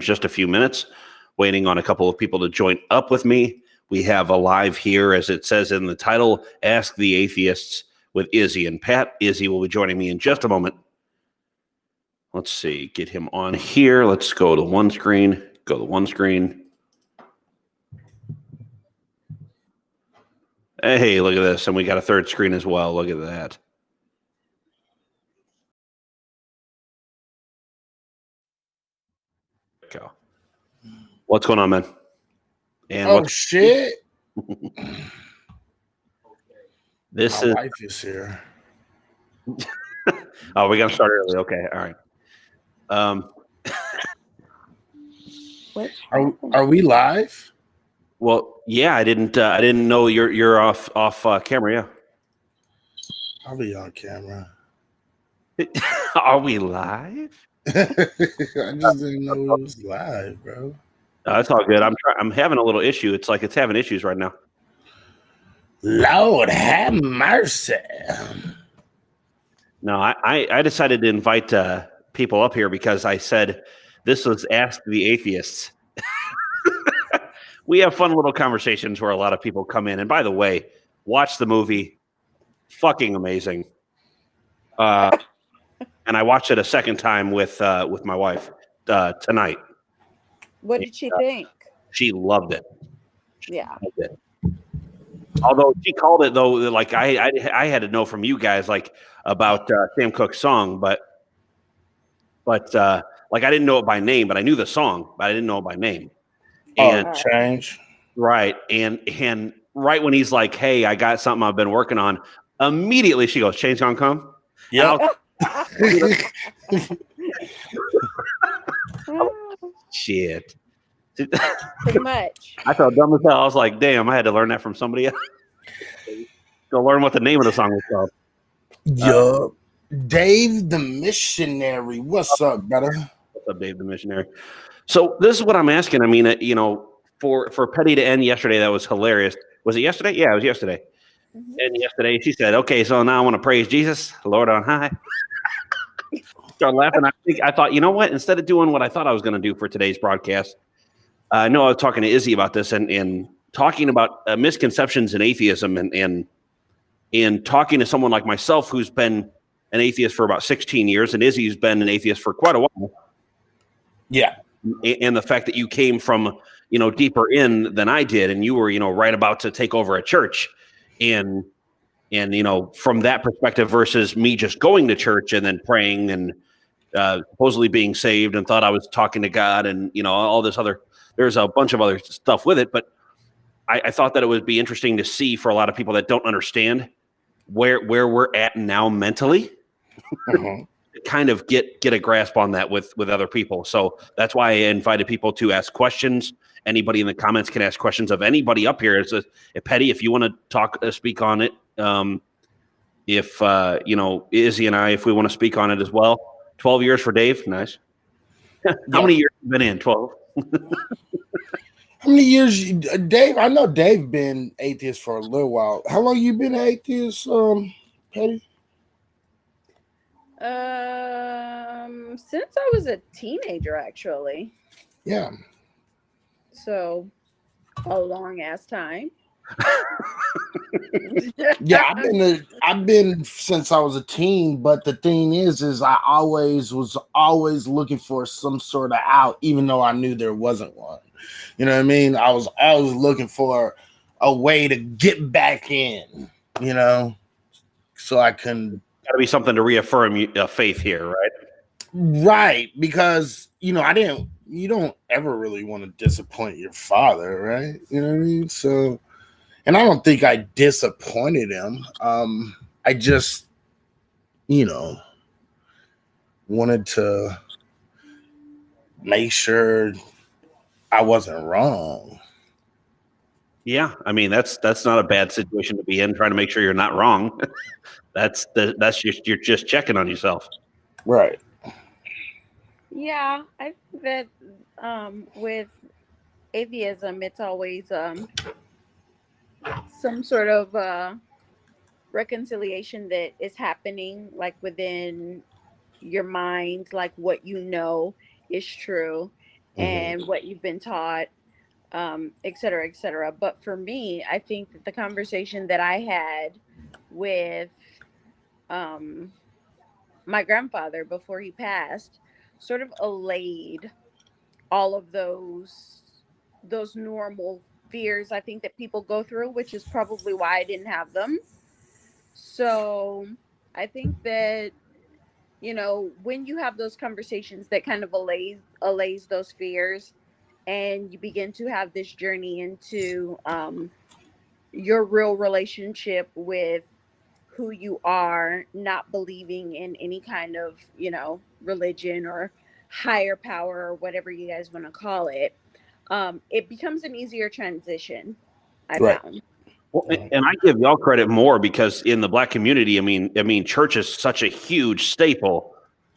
just a few minutes, waiting on a couple of people to join up with me. We have a live here, as it says in the title, Ask the Atheists with Izzy and Pat. Izzy will be joining me in just a moment. Let's see, get him on here. Let's go to one screen. Go to one screen. Hey, look at this. And we got a third screen as well. Look at that. Go. What's going on, man? And shit. This My wife is here. Oh, we're gonna start early. Okay, all right. Are we live? Well, yeah, I didn't know you're off camera. Yeah. I'll be on camera. Are we live? I just didn't know it was live, bro. That's all good. I'm having a little issue. It's like it's having issues right now. Lord have mercy. No, I decided to invite people up here because I said this was Ask the Atheists. We have fun little conversations where a lot of people come in. And by the way, watch the movie. Fucking amazing. And I watched it a second time with my wife tonight. What did she think? She loved it. Yeah. Loved it. Although she called it, though, like I had to know from you guys, like about Sam Cooke's song, but like I didn't know it by name, but I knew the song, but I didn't know it by name. And change. Right, and right when he's like, "Hey, I got something I've been working on," immediately she goes, "Change gonna come." Yeah. Shit. Pretty much. I felt dumb as hell. I was like, damn, I had to learn that from somebody else. Go learn what the name of the song was called. Yup. Dave the Missionary. What's up, brother? What's up, Dave the Missionary? So this is what I'm asking. I mean, for Petty to end yesterday, that was hilarious. Was it yesterday? Yeah, it was yesterday. Mm-hmm. And yesterday she said, okay, so now I want to praise Jesus, Lord on high. Start laughing. I thought, you know what? Instead of doing what I thought I was going to do for today's broadcast, I know I was talking to Izzy about this and talking about misconceptions in atheism and talking to someone like myself who's been an atheist for about 16 years and Izzy's been an atheist for quite a while. Yeah. And the fact that you came from, deeper in than I did and you were, right about to take over a church and from that perspective versus me just going to church and then praying and supposedly being saved and thought I was talking to God and, all this other, there's a bunch of other stuff with it. But I thought that it would be interesting to see for a lot of people that don't understand where we're at now mentally, kind of get a grasp on that with other people. So that's why I invited people to ask questions. Anybody in the comments can ask questions of anybody up here. It's Petty, if you want to speak on it, if Izzy and I, if we want to speak on it as well. 12 years for Dave. Nice. How many years have you been in? 12? How many years, Dave? I know Dave been atheist for a little while. How long you been atheist, Petty? Since I was a teenager, actually. Yeah. So, a long ass time. Yeah, I've been since I was a teen, but the thing is I was always looking for some sort of out, even though I knew there wasn't one. You know what I mean? I was always looking for a way to get back in, so I can. Got to be something to reaffirm faith here, right? Right, because you don't ever really want to disappoint your father, right? You know what I mean? So. And I don't think I disappointed him. I just, wanted to make sure I wasn't wrong. Yeah, I mean that's not a bad situation to be in. Trying to make sure you're not wrong. that's just you're just checking on yourself, right? Yeah, I think that with atheism, it's always some sort of reconciliation that is happening like within your mind, like what is true, and what you've been taught, et cetera, et cetera. But for me, I think that the conversation that I had with um, my grandfather before he passed sort of allayed all of those normal fears I think that people go through, which is probably why I didn't have them. So I think that, you know, when you have those conversations, that kind of allays those fears, and you begin to have this journey into your real relationship with who you are, not believing in any kind of, you know, religion or higher power or whatever you guys want to call it. It becomes an easier transition, I Right. found. Well, and I give y'all credit more because in the Black community, I mean, church is such a huge staple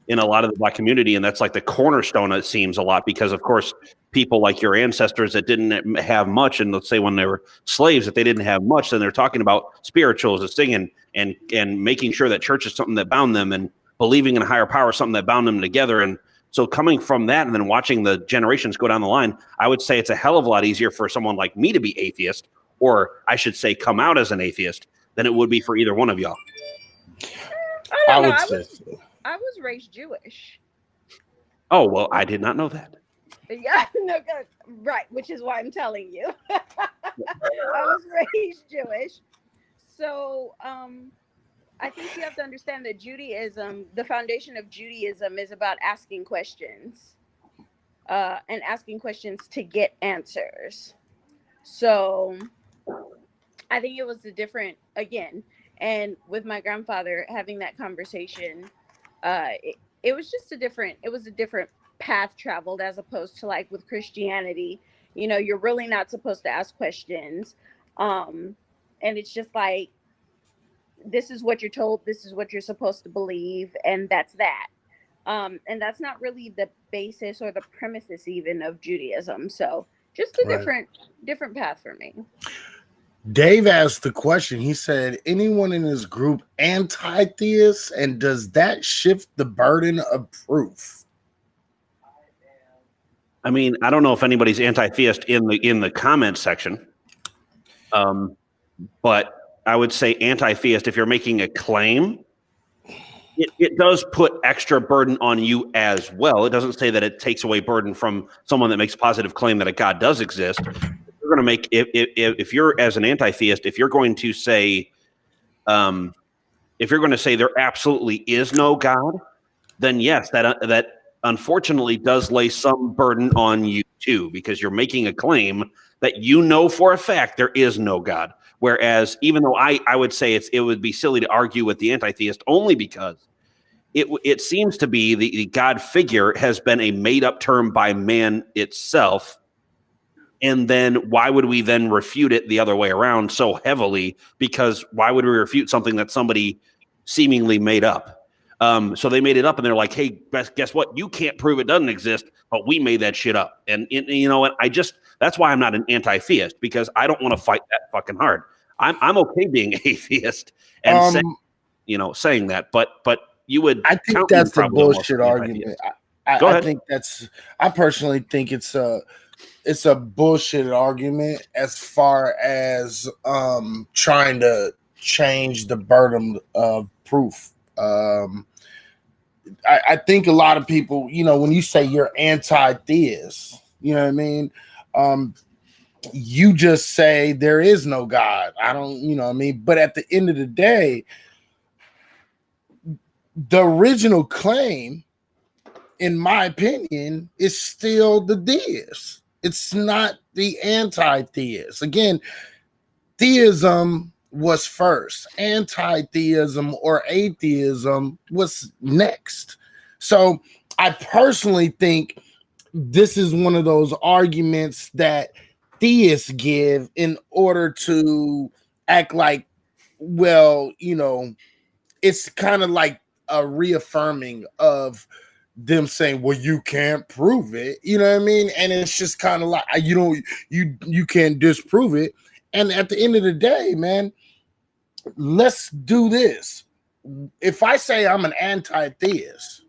in a lot of the Black community, and that's like the cornerstone. It seems a lot because, of course, people like your ancestors that didn't have much, and let's say when they were slaves, that they didn't have much, then they're talking about spirituals and singing and making sure that church is something that bound them, and believing in a higher power, something that bound them together. And so, coming from that, and then watching the generations go down the line, I would say it's a hell of a lot easier for someone like me to be atheist, or I should say come out as an atheist, than it would be for either one of y'all. I I don't know. would say so. I was raised Jewish. Oh, well, I did not know that. Yeah, no, right, which is why I'm telling you. I was raised Jewish. So, I think you have to understand that Judaism, the foundation of Judaism is about asking questions, and asking questions to get answers. So I think it was a different, again, and with my grandfather having that conversation, it was just a different path traveled, as opposed to like with Christianity. You know, you're really not supposed to ask questions. Um, and it's just like, this is what you're told, this is what you're supposed to believe, and that's that. And that's not really the basis or the premises even of Judaism. So just a Right. different path for me. Dave asked the question. He said, anyone in this group anti-theist, and does that shift the burden of proof? I mean, I don't know if anybody's anti-theist in the comment section, but I would say anti-theist if you're making a claim. It does put extra burden on you as well. It doesn't say that it takes away burden from someone that makes a positive claim that a God does exist. You're going to make if you're as an anti-theist, if you're going to say there absolutely is no God, then yes, that unfortunately does lay some burden on you too, because you're making a claim that you know for a fact there is no God. Whereas, even though I would say it would be silly to argue with the anti-theist, only because it seems to be the God figure has been a made up term by man itself. And then why would we then refute it the other way around so heavily? Because why would we refute something that somebody seemingly made up? So they made it up, and they're like, "Hey, guess what? You can't prove it doesn't exist, but we made that shit up." And you know what? That's why I'm not an anti-theist, because I don't want to fight that fucking hard. I'm okay being atheist and saying that, but you would. I think that's the bullshit argument. I personally think it's a bullshit argument as far as trying to change the burden of proof. I think a lot of people, when you say you're anti-theist, you know what I mean? You just say there is no God. I don't, you know what I mean? But at the end of the day, the original claim, in my opinion, is still the deist. It's not the anti-theist. Again, theism was first. Anti-theism or atheism was next. So I personally think this is one of those arguments that theists give in order to act like, well, it's kind of like a reaffirming of them saying, well, you can't prove it, you know what I mean? And it's just kind of like, you can't disprove it. And at the end of the day, man, let's do this. If I say I'm an anti-theist,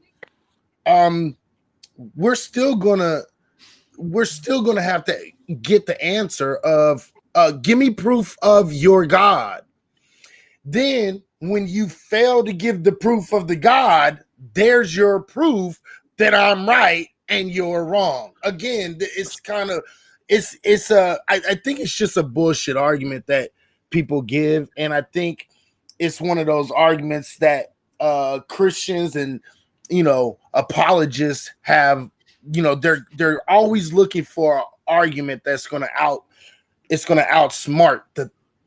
we're still gonna we're still going to have to get the answer of give me proof of your God. Then when you fail to give the proof of the God, there's your proof that I'm right and you're wrong. Again, it's kind of I think it's just a bullshit argument that people give, and I think it's one of those arguments that Christians and apologists have. They're always looking for an argument that's going to outsmart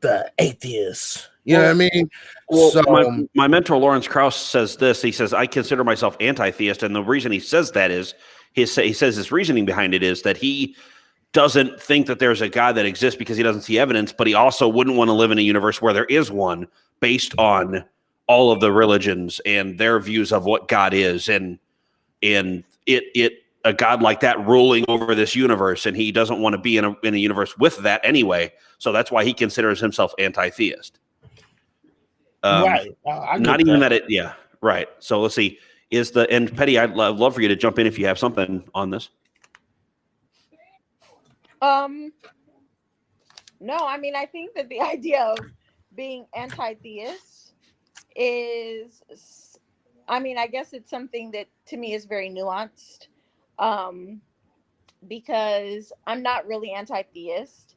the atheists. You know what I mean? Well, so my mentor Lawrence Krauss says this. He says, I consider myself anti-theist, and the reason he says that is he says his reasoning behind it is that he doesn't think that there's a God that exists because he doesn't see evidence, but he also wouldn't want to live in a universe where there is one based on all of the religions and their views of what God is, and a God like that ruling over this universe, and he doesn't want to be in a universe with that anyway. So that's why he considers himself anti-theist. Right. Not even that. Yeah. Right. So let's see. And Petty, I'd love for you to jump in if you have something on this. No, I mean, I think that the idea of being anti-theist is, I mean, I guess it's something that to me is very nuanced, because I'm not really anti-theist.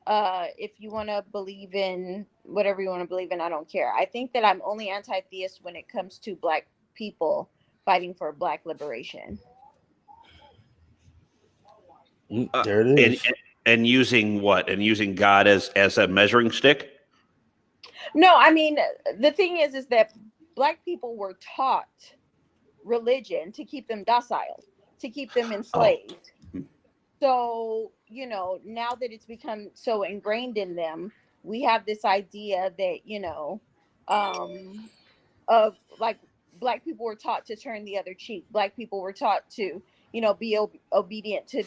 If you want to believe in whatever you want to believe in, I don't care. I think that I'm only anti-theist when it comes to Black people fighting for Black liberation. There it is. And using what? And using God as a measuring stick? No, I mean, the thing is that Black people were taught religion to keep them docile, to keep them enslaved. So, now that it's become so ingrained in them, we have this idea that, of like Black people were taught to turn the other cheek. Black people were taught to, be obedient to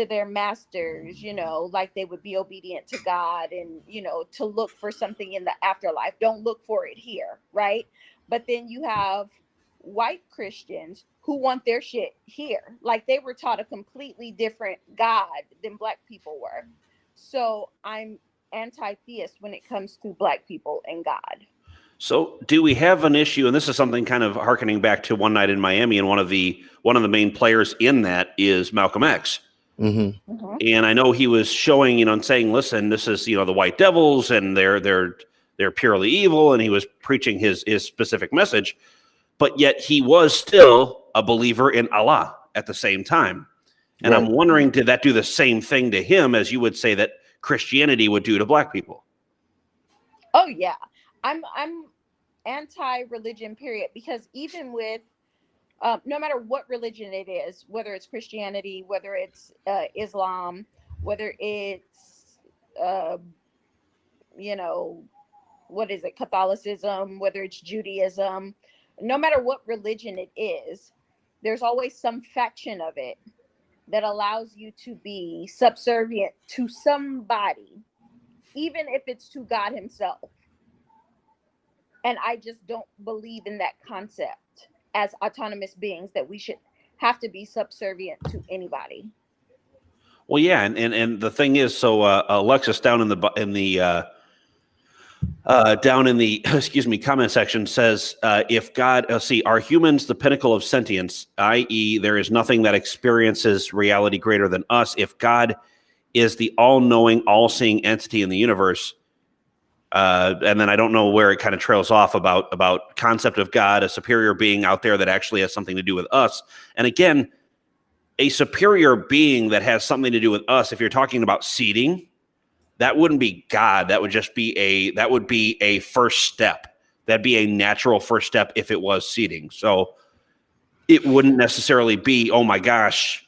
their masters, like they would be obedient to God, and, to look for something in the afterlife. Don't look for it here, right? But then you have white Christians who want their shit here. Like they were taught a completely different God than Black people were. So I'm anti-theist when it comes to Black people and God. So do we have an issue, and this is something kind of hearkening back to One Night in Miami, and one of the main players in that is Malcolm X. Mm-hmm. Mm-hmm. And I know he was showing, and saying, listen, this is, the white devils, and they're purely evil, and he was preaching his specific message, but yet he was still a believer in Allah at the same time. And right. I'm wondering, did that do the same thing to him as you would say that Christianity would do to Black people? Oh yeah. I'm anti-religion, period, because even with no matter what religion it is, whether it's Christianity, whether it's Islam, whether it's what is it, Catholicism, whether it's Judaism, no matter what religion it is, there's always some faction of it that allows you to be subservient to somebody, even if it's to God himself. And I just don't believe in that concept as autonomous beings, that we should have to be subservient to anybody. Well, yeah, and the thing is, so Alexis down in the comment section says, if God, are humans the pinnacle of sentience, i.e., there is nothing that experiences reality greater than us? If God is the all-knowing, all-seeing entity in the universe, and then I don't know where it kind of trails off about concept of God, a superior being out there that actually has something to do with us. And again, a superior being that has something to do with us, if you're talking about seeding, that wouldn't be God. That would just be a first step. That'd be a natural first step if it was seeding. So it wouldn't necessarily be, oh my gosh,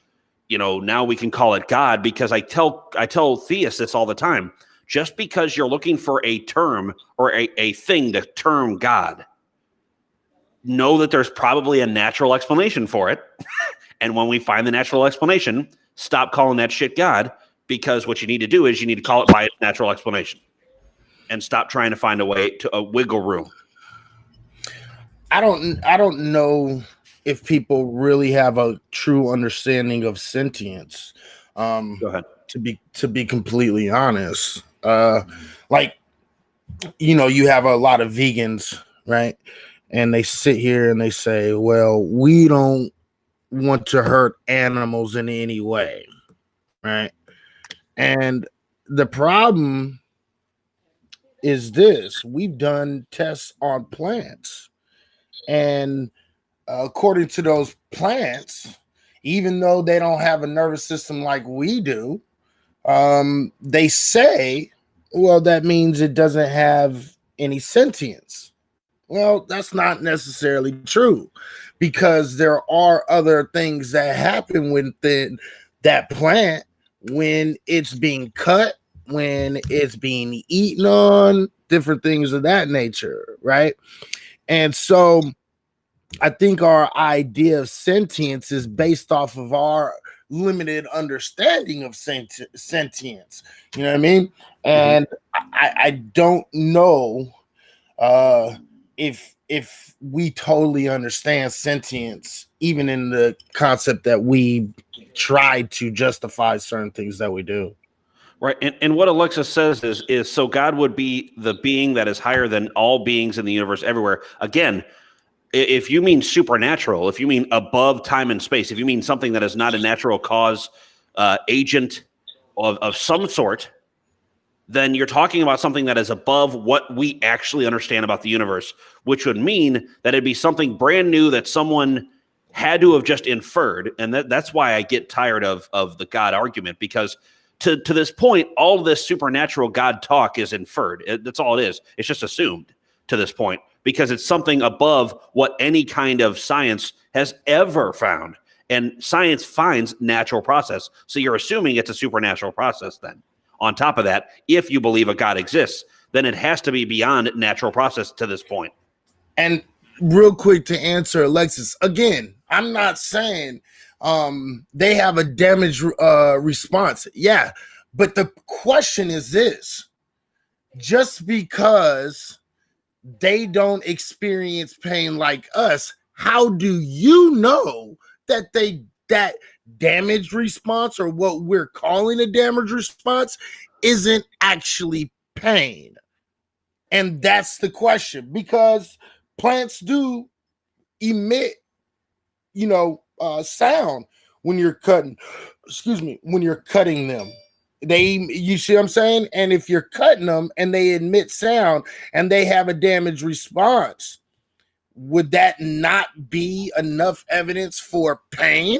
now we can call it God, because I tell theists this all the time. Just because you're looking for a term or a thing to term God, know that there's probably a natural explanation for it. And when we find the natural explanation, stop calling that shit God, because what you need to do is you need to call it by its natural explanation and stop trying to find a way to a wiggle room. I don't know if people really have a true understanding of sentience. Go ahead. To be completely honest, like, you know, you have a lot of vegans, right? And they sit here and they say, well, we don't want to hurt animals in any way, right? And the problem is this: we've done tests on plants, and according to those plants, even though they don't have a nervous system like we do, they say, well, that means it doesn't have any sentience. Well, that's not necessarily true, because there are other things that happen within that plant when it's being cut, when it's being eaten on, different things of that nature, right? And so I think our idea of sentience is based off of our limited understanding of sentience. You know what I mean? And I don't know if we totally understand sentience, even in the concept that we try to justify certain things that we do. Right. And what Alexa says is so God would be the being that is higher than all beings in the universe everywhere. Again, if you mean supernatural, if you mean above time and space, if you mean something that is not a natural cause agent of some sort, then you're talking about something that is above what we actually understand about the universe, which would mean that it'd be something brand new that someone had to have just inferred. And that's why I get tired of the God argument, because to this point, all of this supernatural God talk is inferred. That's all it is. It's just assumed to this point, because it's something above what any kind of science has ever found. And science finds natural process. So you're assuming it's a supernatural process then. On top of that, if you believe a God exists, then it has to be beyond natural process to this point. And real quick to answer Alexis, again, I'm not saying they have a damage response. Yeah, but the question is this: just because they don't experience pain like us, how do you know that that damage response, or what we're calling a damage response, isn't actually pain? And that's the question, because plants do emit, you know, sound when you're cutting, when you're cutting them. You see what I'm saying? And if you're cutting them and they emit sound and they have a damage response, would that not be enough evidence for pain?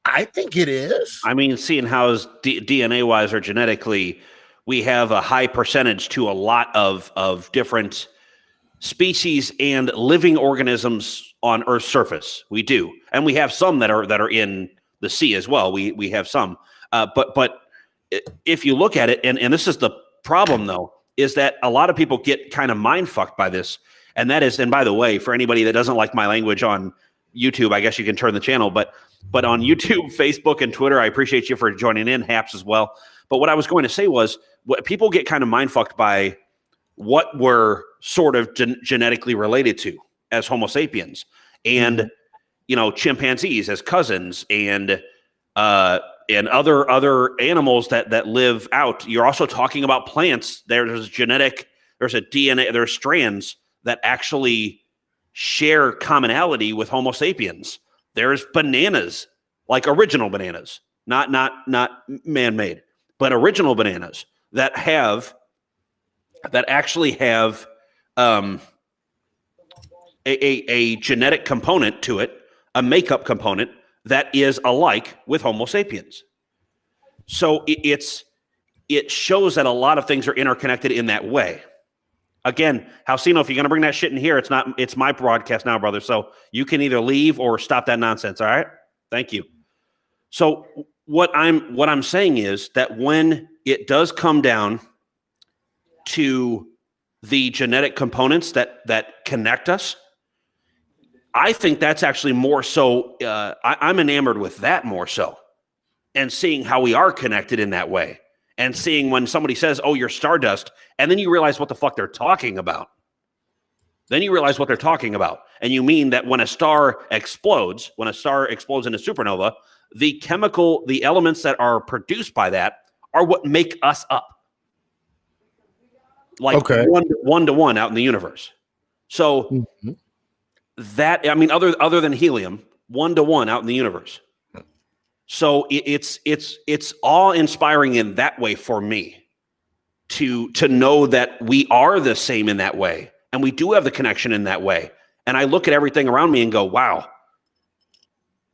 I think it is. I mean, seeing how DNA wise or genetically, we have a high percentage to a lot of different species and living organisms on Earth's surface. We do, and we have some that are in the sea as well. We have some, but if you look at it, and this is the problem though, is that a lot of people get kind of mind fucked by this, and that is, and by the way, for anybody that doesn't like my language on YouTube, I guess you can turn the channel, but on YouTube, Facebook, and Twitter, I appreciate you for joining in, Haps as well. But what I was going to say was, what people get kind of mind fucked by what we're sort of genetically related to as Homo sapiens, and you know, chimpanzees as cousins, and other animals that live out. You're also talking about plants. There's a DNA, there's strands that actually share commonality with Homo sapiens. There's bananas, like original bananas, not man-made, but original bananas that actually have a genetic component to it, a makeup component that is alike with Homo sapiens. So it shows that a lot of things are interconnected in that way. Again, Halcino, if you're going to bring that shit in here, it's my broadcast now, brother. So you can either leave or stop that nonsense. All right. Thank you. So what I'm saying is that when it does come down to the genetic components that connect us, I think that's actually more so. I'm enamored with that more so, and seeing how we are connected in that way. And seeing when somebody says, oh, you're stardust, and then you realize what the fuck they're talking about. then you realize what they're talking about. And you mean that when a star explodes in a supernova, the elements that are produced by that are what make us up. Like one to one out in the universe. So that, I mean, other than helium, 1 to 1 out in the universe. So it's all inspiring in that way for me to know that we are the same in that way. And we do have the connection in that way. And I look at everything around me and go, wow,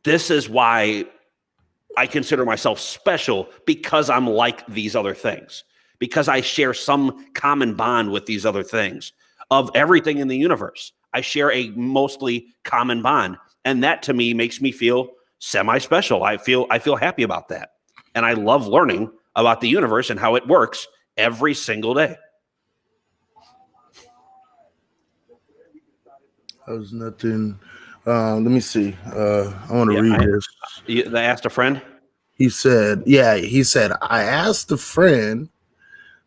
this is why I consider myself special, because I'm like these other things, because I share some common bond with these other things. Of everything in the universe, I share a mostly common bond. And that to me makes me feel semi-special. I feel happy about that. And I love learning about the universe and how it works every single day. That was nothing. Let me see. I want to read this. I asked a friend. He said, I asked a friend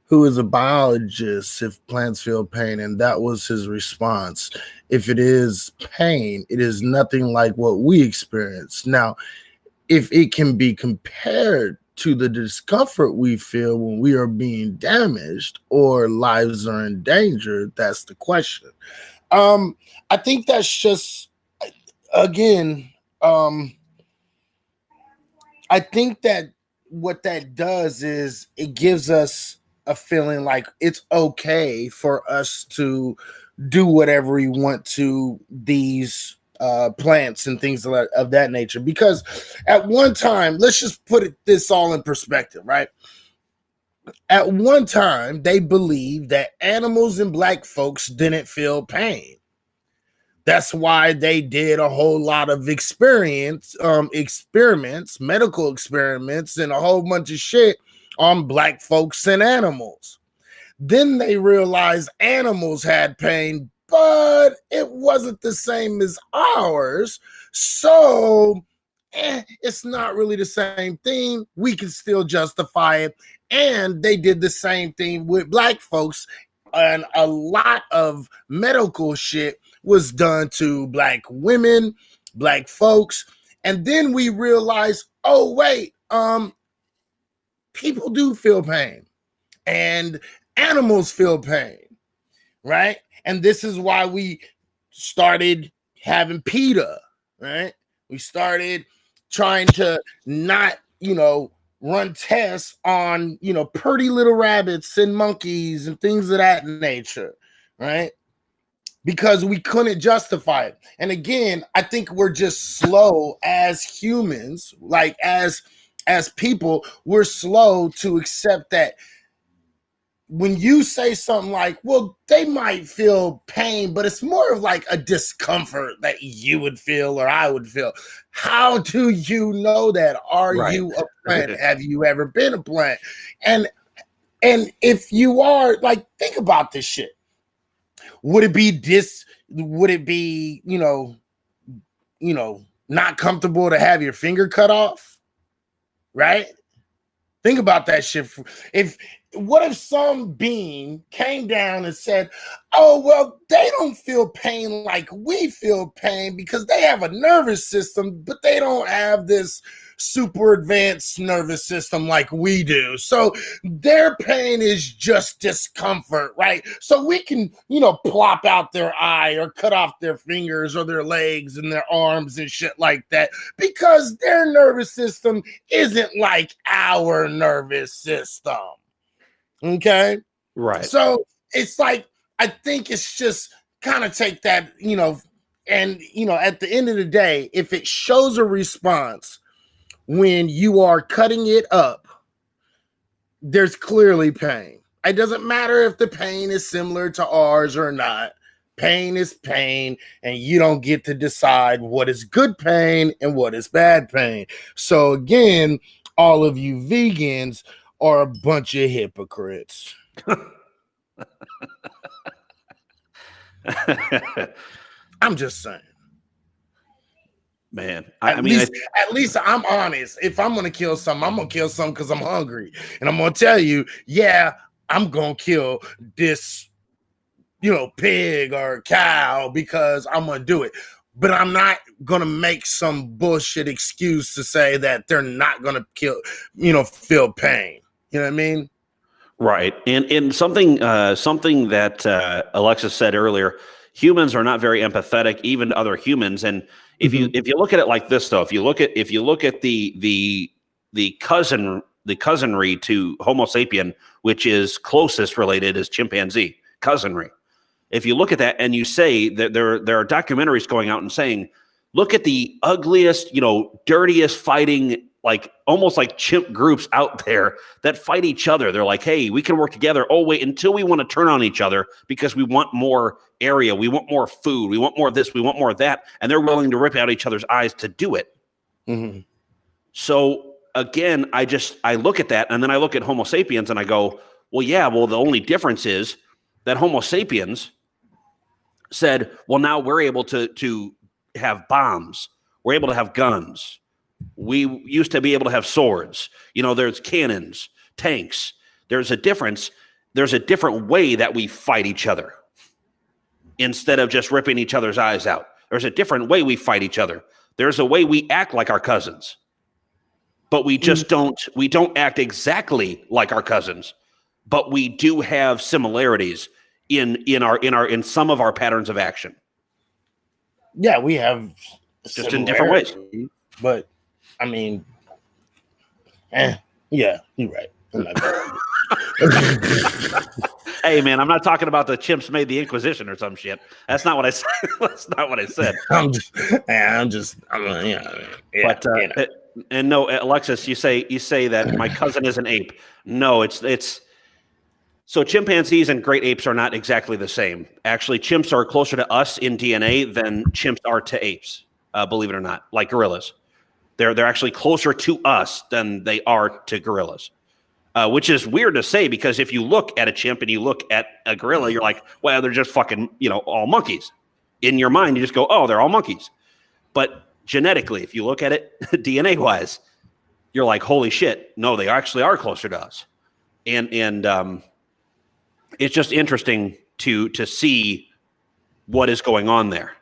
who is a biologist if plants feel pain, and that was his response. If it is pain, it is nothing like what we experience. Now, if it can be compared to the discomfort we feel when we are being damaged or lives are in danger, that's the question. I think that's just, again, I think that what that does is it gives us a feeling like it's okay for us to do whatever we want to these plants and things of that nature. Because at one time, let's just put this all in perspective, right? At one time, they believed that animals and black folks didn't feel pain. That's why they did a whole lot of experiments, medical experiments, and a whole bunch of shit on black folks and animals. Then they realized animals had pain, but it wasn't the same as ours. So it's not really the same thing. We can still justify it. And they did the same thing with black folks. And a lot of medical shit was done to black women, black folks. And then we realized, oh, wait, people do feel pain and animals feel pain, right? And this is why we started having PETA, right? We started trying to not, run tests on, pretty little rabbits and monkeys and things of that nature, right? Because we couldn't justify it. And again, I think we're just slow as humans, like as people, we're slow to accept that when you say something like, well, they might feel pain, but it's more of like a discomfort that you would feel or I would feel. How do you know that? Are you a plant? Have you ever been a plant? And if you are, like, think about this shit. Would it be not comfortable to have your finger cut off? Right? Think about that shit. What if some being came down and said, oh, well, they don't feel pain like we feel pain because they have a nervous system, but they don't have this super advanced nervous system like we do. So their pain is just discomfort, right? So we can, plop out their eye or cut off their fingers or their legs and their arms and shit like that because their nervous system isn't like our nervous system. Okay. Right. So it's like, I think it's just kind of take that, and, at the end of the day, if it shows a response when you are cutting it up, there's clearly pain. It doesn't matter if the pain is similar to ours or not. Pain is pain, and you don't get to decide what is good pain and what is bad pain. So again, all of you vegans are a bunch of hypocrites. I'm just saying. Man, at least I'm honest. If I'm gonna kill something, I'm gonna kill something because I'm hungry, and I'm gonna tell you, yeah, I'm gonna kill this pig or cow because I'm gonna do it. But I'm not gonna make some bullshit excuse to say that they're not gonna feel pain. You know what I mean? Right. And something that Alexis said earlier, humans are not very empathetic even to other humans. And if you look at it like this, though, if you look at the cousinry to Homo sapien, which is closest related is chimpanzee cousinry. If you look at that and you say that there are documentaries going out and saying, look at the ugliest, dirtiest fighting, like almost like chimp groups out there that fight each other. They're like, hey, we can work together. Oh, wait, until we want to turn on each other because we want more area. We want more food. We want more of this. We want more of that. And they're willing to rip out each other's eyes to do it. Mm-hmm. So again, I look at that and then I look at Homo sapiens and I go, well, the only difference is that Homo sapiens said, well, now we're able to have bombs. We're able to have guns. We used to be able to have swords. There's cannons, tanks. There's a difference. There's a different way that we fight each other instead of just ripping each other's eyes out. There's a different way we fight each other. There's a way we act like our cousins, but we just don't act exactly like our cousins, but we do have similarities in some of our patterns of action. Yeah, we have just in different ways. But I mean, yeah, you're right. Hey, man, I'm not talking about the chimps made the Inquisition or some shit. That's not what I said. That's not what I said. And no, Alexis, you say that my cousin is an ape. No, it's so chimpanzees and great apes are not exactly the same. Actually, chimps are closer to us in DNA than chimps are to apes. Believe it or not, like gorillas, they're actually closer to us than they are to gorillas. Which is weird to say because if you look at a chimp and you look at a gorilla, you're like, well, they're just fucking, all monkeys. In your mind, you just go, oh, they're all monkeys. But genetically, if you look at it DNA wise, you're like, holy shit, no, they actually are closer to us. And it's just interesting to see what is going on there.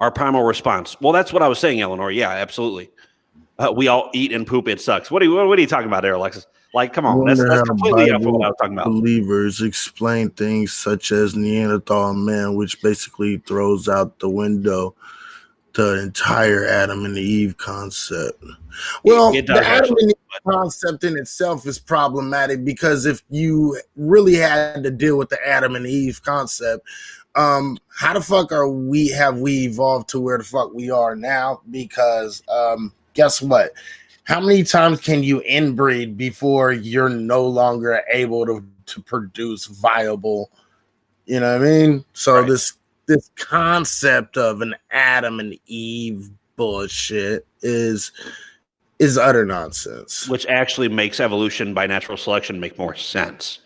Our primal response. Well, that's what I was saying, Eleanor. Yeah, absolutely. We all eat and poop. It sucks. What are you talking about there, Alexis? Like, come on, that's completely off what I was talking about. Believers explain things such as Neanderthal man, which basically throws out the window the entire Adam and Eve concept. Well, the Adam and Eve concept in itself is problematic because if you really had to deal with the Adam and Eve concept, how the fuck have we evolved to where the fuck we are now? Because guess what? How many times can you inbreed before you're no longer able to produce viable? You know what I mean? So right. This concept of an Adam and Eve bullshit is utter nonsense. Which actually makes evolution by natural selection make more sense.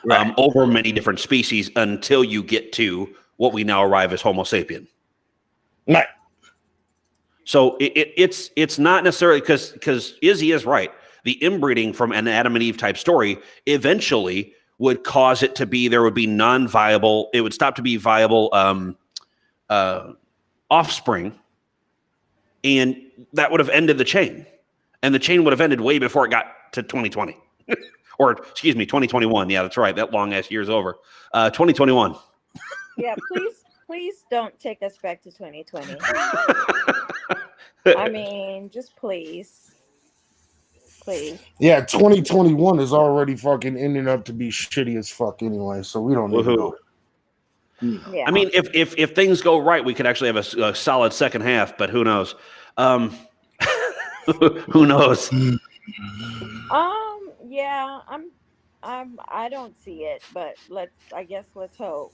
Right. Over many different species until you get to what we now arrive as Homo sapien. Right. So it's not necessarily because Izzy is right. The inbreeding from an Adam and Eve type story eventually would cause it to be there would be non-viable. It would stop to be viable offspring, and that would have ended the chain. And the chain would have ended way before it got to 2020, or excuse me, 2021. Yeah, that's right. That long ass year's over. 2021. Yeah, please don't take us back to 2020. I mean, just please. Yeah, 2021 is already fucking ending up to be shitty as fuck anyway, so we don't need to go. Yeah. I mean, if things go right, we could actually have a solid second half, but who knows? Who knows? Yeah, I don't see it, but let's hope.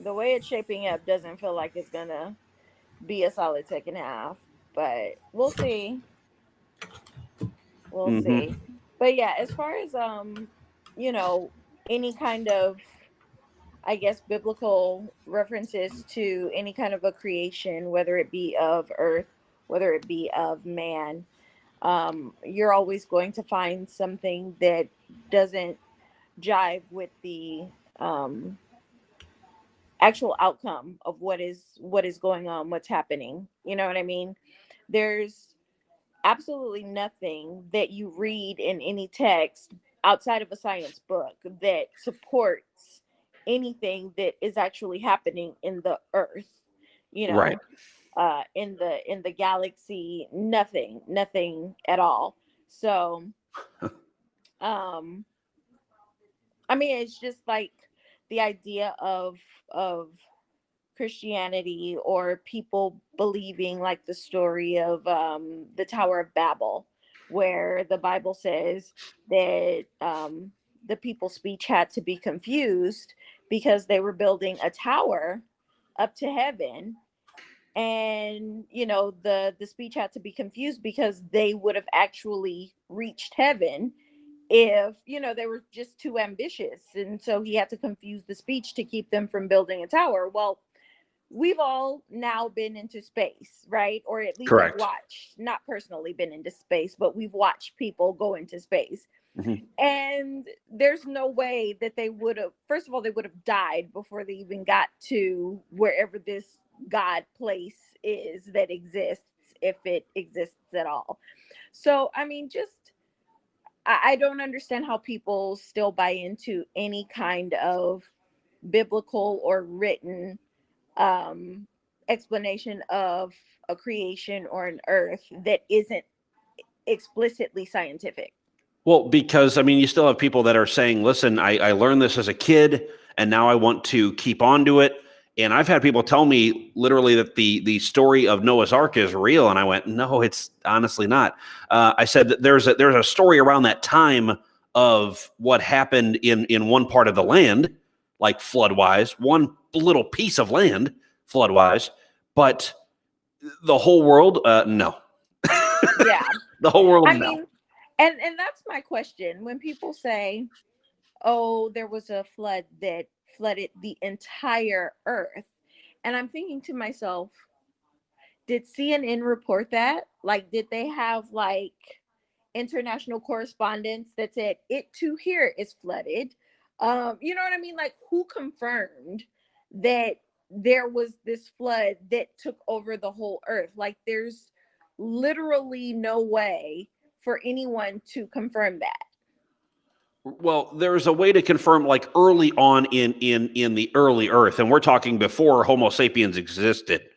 The way it's shaping up doesn't feel like it's gonna be a solid second half, but we'll see. We'll see. But yeah, as far as any kind of, I guess, biblical references to any kind of a creation, whether it be of earth, whether it be of man, you're always going to find something that doesn't jive with the actual outcome of what is going on, what's happening. You know what I mean? There's absolutely nothing that you read in any text outside of a science book that supports anything that is actually happening in the earth, you Right. know, in the galaxy. Nothing at all. So um I mean, it's just like the idea of Christianity, or people believing like the story of the Tower of Babel, where the Bible says that the people's speech had to be confused because they were building a tower up to heaven. And the speech had to be confused because they would have actually reached heaven if they were just too ambitious. And so he had to confuse the speech to keep them from building a tower. Well, we've all now been into space, right? Or at least have Correct. watched, not personally been into space, but we've watched people go into space. Mm-hmm. And there's no way that they would have, first of all, they would have died before they even got to wherever this God place is that exists, if it exists at all. So, I mean, just, I don't understand how people still buy into any kind of biblical or written explanation of a creation or an earth that isn't explicitly scientific. Well, because I mean, you still have people that are saying, listen, I learned this as a kid and now I want to keep on to it. And I've had people tell me literally that the story of Noah's Ark is real. And I went, no, it's honestly not. I said that there's a story around that time of what happened in one part of the land, like flood wise, one little piece of land flood wise, but the whole world, no. Yeah. The whole world, I no. mean, and that's my question. When people say, oh, there was a flood that flooded the entire earth. And I'm thinking to myself, did CNN report that? Like, did they have like international correspondence that said it too here is flooded? You know what I mean? Like, who confirmed that there was this flood that took over the whole earth? Like, there's literally no way for anyone to confirm that. Well, there's a way to confirm, like early on in the early Earth, and we're talking before Homo sapiens existed.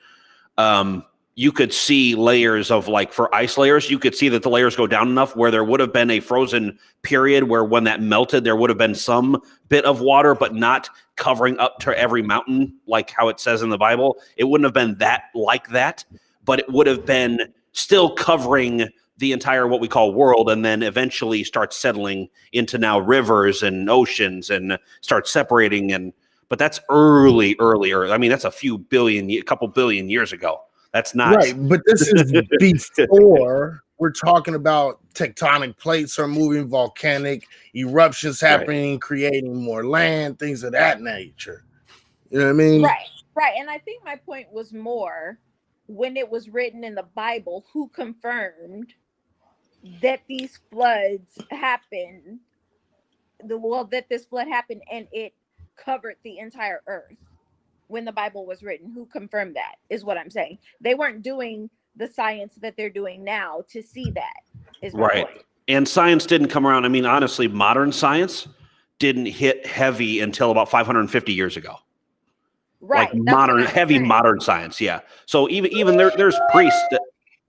You could see layers of, like, for ice layers, you could see that the layers go down enough where there would have been a frozen period where when that melted, there would have been some bit of water, but not covering up to every mountain, like how it says in the Bible. It wouldn't have been that like that, but it would have been still covering the entire what we call world, and then eventually start settling into now rivers and oceans and start separating. But that's earlier. I mean, that's a couple billion years ago. That's not right. But this is before we're talking about tectonic plates are moving, volcanic eruptions happening, creating more land, things of that nature. You know what I mean? Right. And I think my point was more when it was written in the Bible, who confirmed that these floods happened, that this flood happened and it covered the entire earth when the Bible was written. Who confirmed that is what I'm saying. They weren't doing the science that they're doing now to see that, is my point. And science didn't come around. I mean, honestly, modern science didn't hit heavy until about 550 years ago. Right. Like modern science. Yeah. So even there's priests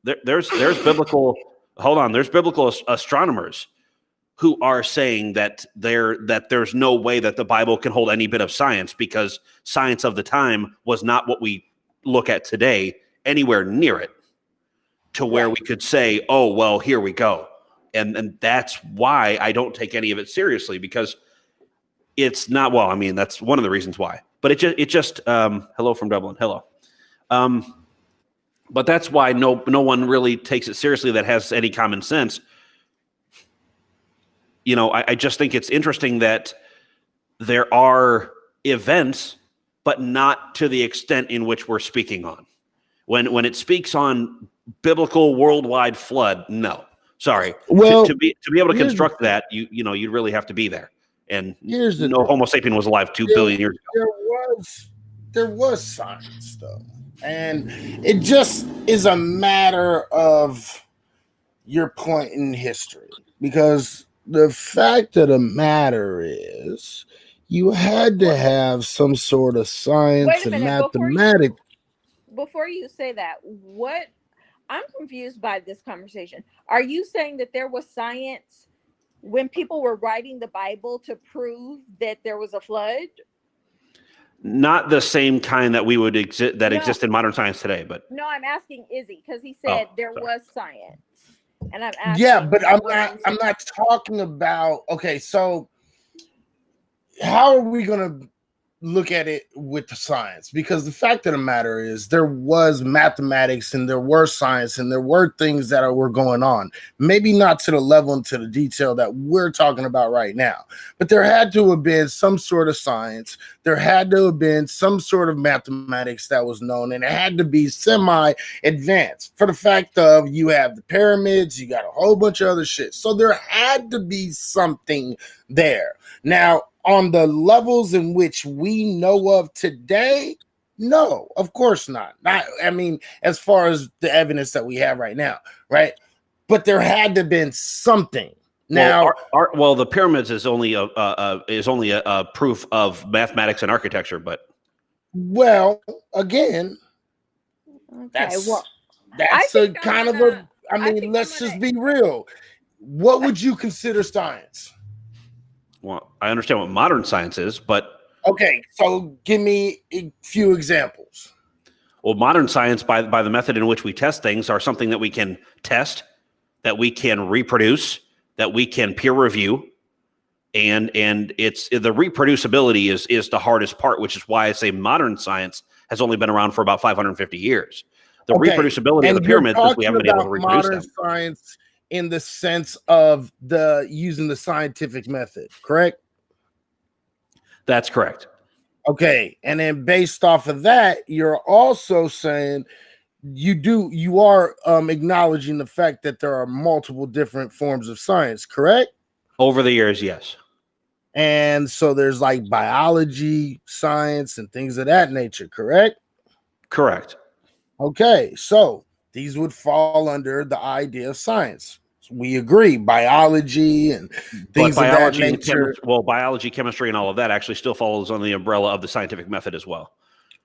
there's biblical, hold on, there's biblical astronomers who are saying that there's no way that the Bible can hold any bit of science, because science of the time was not what we look at today, anywhere near it, to where we could say, oh, well, here we go. And that's why I don't take any of it seriously, because it's not, well, I mean, that's one of the reasons why. But it just hello from Dublin. Hello. But that's why no one really takes it seriously that has any common sense. You know, I just think it's interesting that there are events, but not to the extent in which we're speaking on. When it speaks on biblical worldwide flood, no. Sorry. Well, to be able to construct that, you really have to be there. And no Homo sapien was alive 2 billion years ago. there was science though, and it just is a matter of your point in history, because the fact of the matter is you had to have some sort of science Wait a and minute, mathematics. before you say that, what I'm confused by this conversation. Are you saying that there was science when people were writing the Bible to prove that there was a flood? Not the same kind that we would exist that No. exist in modern science today, but No, I'm asking Izzy because he said there sorry. was science, and I'm asking. Yeah, but I'm what not. you I'm said. not talking about. Okay, so how are we going to look at it with the science? Because the fact of the matter is there was mathematics and there were science and there were things that were going on, maybe not to the level and to the detail that we're talking about right now, but there had to have been some sort of science. There had to have been some sort of mathematics that was known, and it had to be semi-advanced for the fact of you have the pyramids, you got a whole bunch of other shit, so there had to be something there. Now, on the levels in which we know of today, no, of course not. I mean, as far as the evidence that we have right now, right? But there had to have been something. Now, well, the pyramids is only a proof of mathematics and architecture, but well, again, Okay, well, that's a kind of a. I mean, let's just be real. What would you consider science? well, I understand what modern science is, but Okay, so give me a few examples. well, modern science, by the method in which we test things, are something that we can test, that we can reproduce, that we can peer review, and it's the reproducibility is the hardest part, which is why I say modern science has only been around for about 550 years. The reproducibility of the pyramids is we haven't been able to reproduce modern them. Science in the sense of the using the scientific method, correct? That's correct. Okay, and then based off of that, you're also saying you are acknowledging the fact that there are multiple different forms of science, correct? Over the years, yes. And so there's like biology, science, and things of that nature, correct? Correct. Okay, so these would fall under the idea of science. We agree, biology and things of that nature. Biology, chemistry, and all of that actually still falls on the umbrella of the scientific method as well.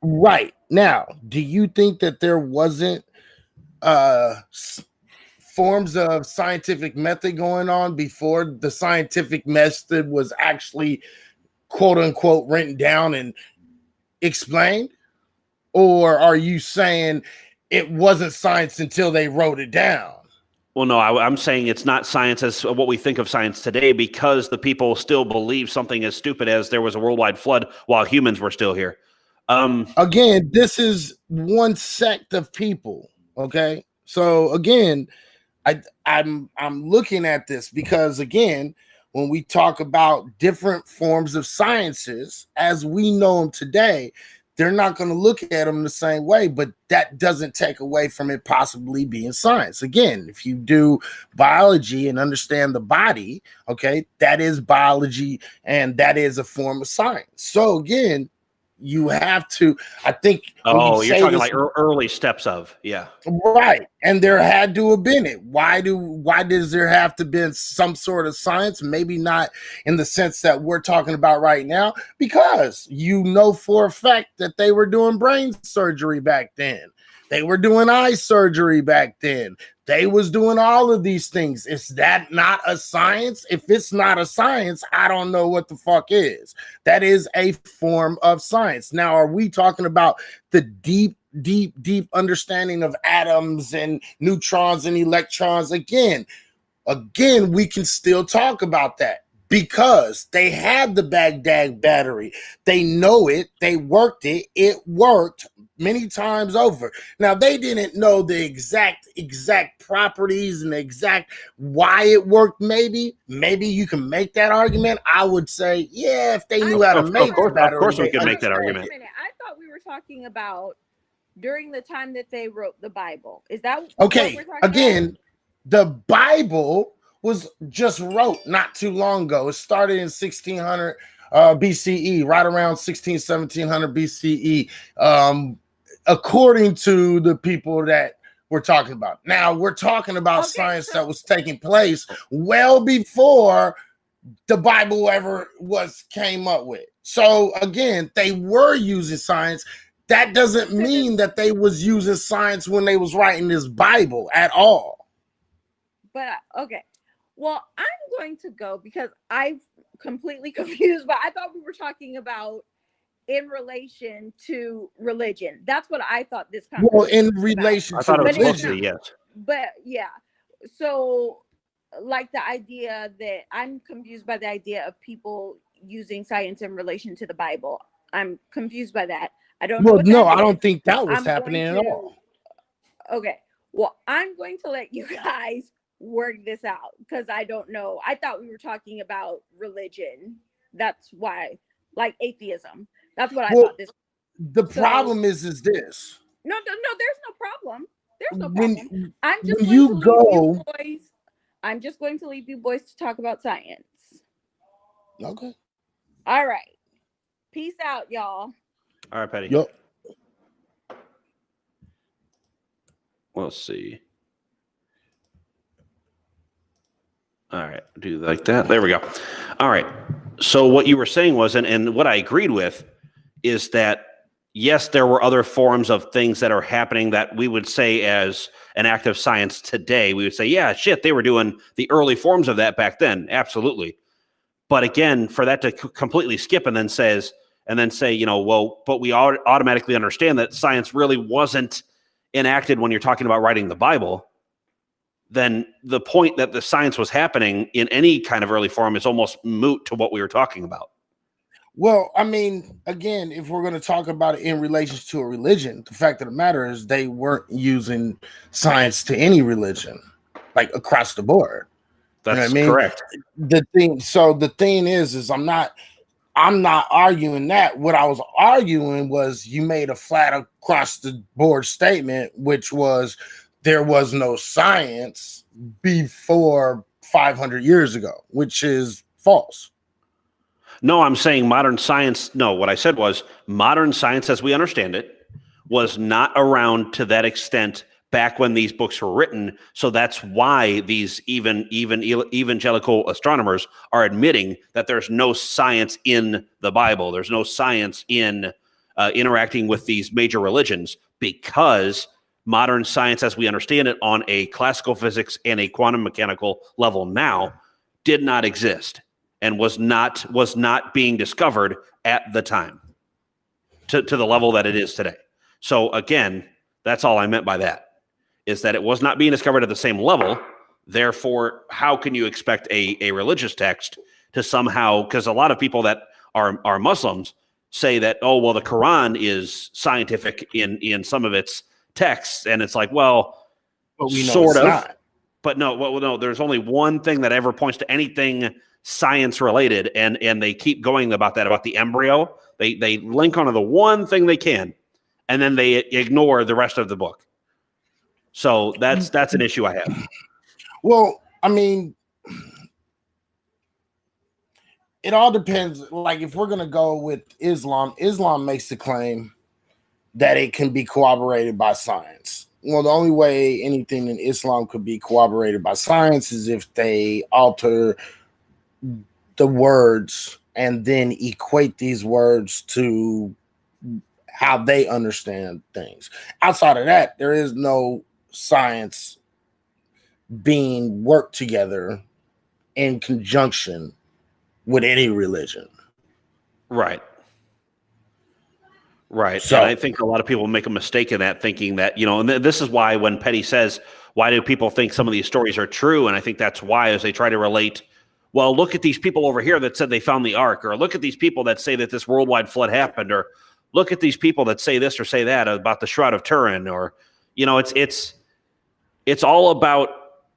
Right. Now, do you think that there wasn't forms of scientific method going on before the scientific method was actually quote unquote written down and explained? Or are you saying it wasn't science until they wrote it down? Well, no, I'm saying it's not science as what we think of science today, because the people still believe something as stupid as there was a worldwide flood while humans were still here. Again, this is one sect of people. Okay, so again, I'm looking at this because again, when we talk about different forms of sciences as we know them today, they're not going to look at them the same way, but that doesn't take away from it possibly being science. Again, if you do biology and understand the body, okay, that is biology and that is a form of science. So again, you have to, I think. Oh, you're talking like early steps of, yeah. Right. And there had to have been it. Why does there have to be some sort of science? Maybe not in the sense that we're talking about right now, because you know for a fact that they were doing brain surgery back then. They were doing eye surgery back then. They was doing all of these things. Is that not a science? If it's not a science, I don't know what the fuck is. That is a form of science. Now, are we talking about the deep understanding of atoms and neutrons and electrons? Again, we can still talk about that because they had the Baghdad battery. They know it. They worked it. It worked many times over. Now, they didn't know the exact properties and the exact why it worked. Maybe you can make that argument. I would say, yeah, if they knew how to make the battery. Of course we can make that argument. I thought we were talking about during the time that they wrote the Bible. Is that okay? What we're talking Again, about? The Bible was just wrote not too long ago. It started in 1600 BCE, right around 1700 BCE, according to the people that we're talking about. Now, we're talking about science that was taking place well before the Bible ever came up with. So again, they were using science. That doesn't mean that they was using science when they was writing this Bible at all. But okay, well, I'm going to go because I'm completely confused. But I thought we were talking about in relation to religion. That's what I thought this conversation. Well, in relation to religion, yes. But yeah, so like the idea that I'm confused by the idea of people using science in relation to the Bible. I'm confused by that. I don't know. No, I don't think that was happening at all. Okay. Well, I'm going to let you guys work this out because I don't know. I thought we were talking about religion. That's why, like atheism. That's what I thought this. The problem is this. No, there's no problem. There's no problem. I'm just going to leave you boys. I'm just going to leave you boys to talk about science. Okay. All right. Peace out, y'all. All right, Patty. Yep. We'll see. All right, do like that. There we go. All right. So what you were saying was, and what I agreed with, is that yes, there were other forms of things that are happening that we would say as an act of science today. We would say, yeah, shit, they were doing the early forms of that back then. Absolutely. But again, for that to completely skip and then say, well, but we automatically understand that science really wasn't enacted when you're talking about writing the Bible, then the point that the science was happening in any kind of early form is almost moot to what we were talking about. Well, I mean, again, if we're going to talk about it in relation to a religion, the fact of the matter is they weren't using science to any religion, like across the board. That's correct. The thing is I'm not arguing that. What I was arguing was you made a flat across the board statement, which was there was no science before 500 years ago, which is false. No, I'm saying modern science. No, what I said was modern science, as we understand it, was not around to that extent back when these books were written. So that's why these even evangelical astronomers are admitting that there's no science in the Bible. There's no science in interacting with these major religions, because modern science, as we understand it on a classical physics and a quantum mechanical level now, did not exist and was not being discovered at the time to the level that it is today. So again, that's all I meant by that, is that it was not being discovered at the same level. Therefore, how can you expect a religious text to somehow, because a lot of people that are Muslims say that, oh, well, the Quran is scientific in some of its texts. And it's like, well, but we know sort of. Not. But no, there's only one thing that ever points to anything science related, and they keep going about that, about the embryo. They link onto the one thing they can, and then they ignore the rest of the book. So that's an issue I have. Well, I mean, it all depends. Like, if we're going to go with Islam makes the claim that it can be corroborated by science. Well, the only way anything in Islam could be corroborated by science is if they alter the words and then equate these words to how they understand things. Outside of that, there is no science being worked together in conjunction with any religion. Right. So, and I think a lot of people make a mistake in that, thinking that, and this is why when Petty says, why do people think some of these stories are true? And I think that's why, as they try to relate, well, look at these people over here that said they found the ark, or look at these people that say that this worldwide flood happened, or look at these people that say this or say that about the Shroud of Turin, or, it's all about,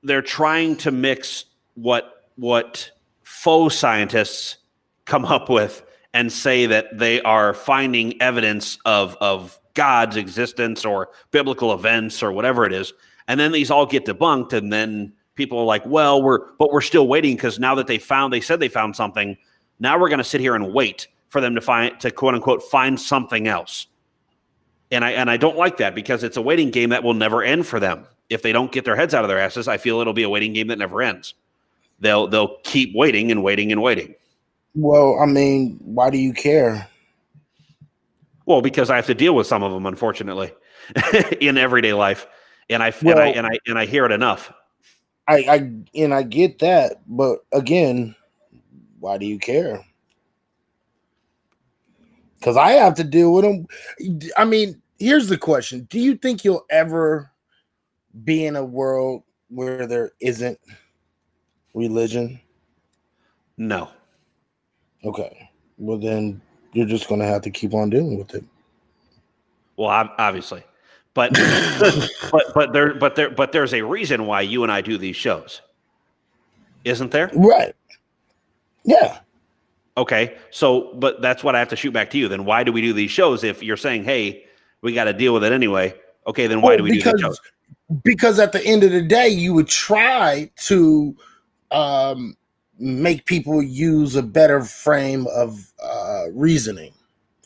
they're trying to mix what faux scientists come up with and say that they are finding evidence of God's existence or biblical events or whatever it is. And then these all get debunked. And then people are like, well, we're still waiting, because now that they said they found something, Now we're going to sit here and wait for them to quote unquote find something else. And I don't like that, because it's a waiting game that will never end for them. If they don't get their heads out of their asses, I feel it'll be a waiting game that never ends. They'll keep waiting and waiting and waiting. Well, I mean, why do you care? Well, because I have to deal with some of them, unfortunately, in everyday life, and I hear it enough. I get that, but again, why do you care? Because I have to deal with them. I mean, here's the question: do you think you'll ever be in a world where there isn't religion? No. Okay. Well, then you're just going to have to keep on dealing with it. Well, obviously, but but there's a reason why you and I do these shows, isn't there? Right. Yeah. Okay. So, but that's what I have to shoot back to you. Then why do we do these shows? If you're saying, hey, we got to deal with it anyway. Okay. Then why do we do these shows? Because at the end of the day, you would try to make people use a better frame of reasoning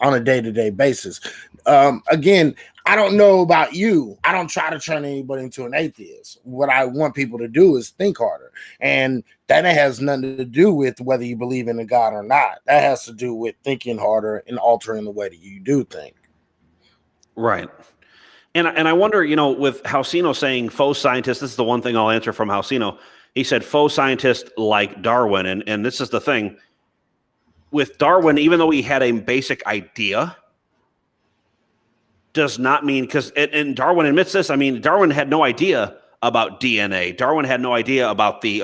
on a day-to-day basis. Again, I don't know about you. I don't try to turn anybody into an atheist. What I want people to do is think harder. And that has nothing to do with whether you believe in a God or not. That has to do with thinking harder and altering the way that you do think. Right. And I wonder, with Halcino saying faux scientists, this is the one thing I'll answer from Halcino. He said faux scientists like Darwin. And this is the thing. With Darwin, even though he had a basic idea, does not mean, because and Darwin admits this. I mean, Darwin had no idea about DNA. Darwin had no idea about the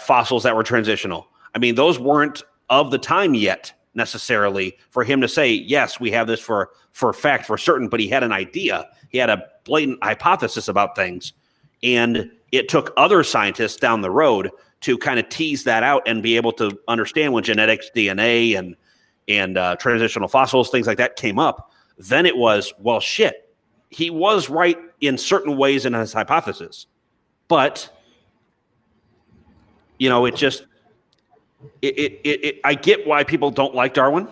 fossils that were transitional. I mean, those weren't of the time yet necessarily for him to say, yes, we have this for fact, for certain. But he had an idea. He had a blatant hypothesis about things, and it took other scientists down the road to kind of tease that out and be able to understand when genetics, DNA, and transitional fossils, things like that came up. Then it was, well, shit, he was right in certain ways in his hypothesis. But, it just, I get why people don't like Darwin.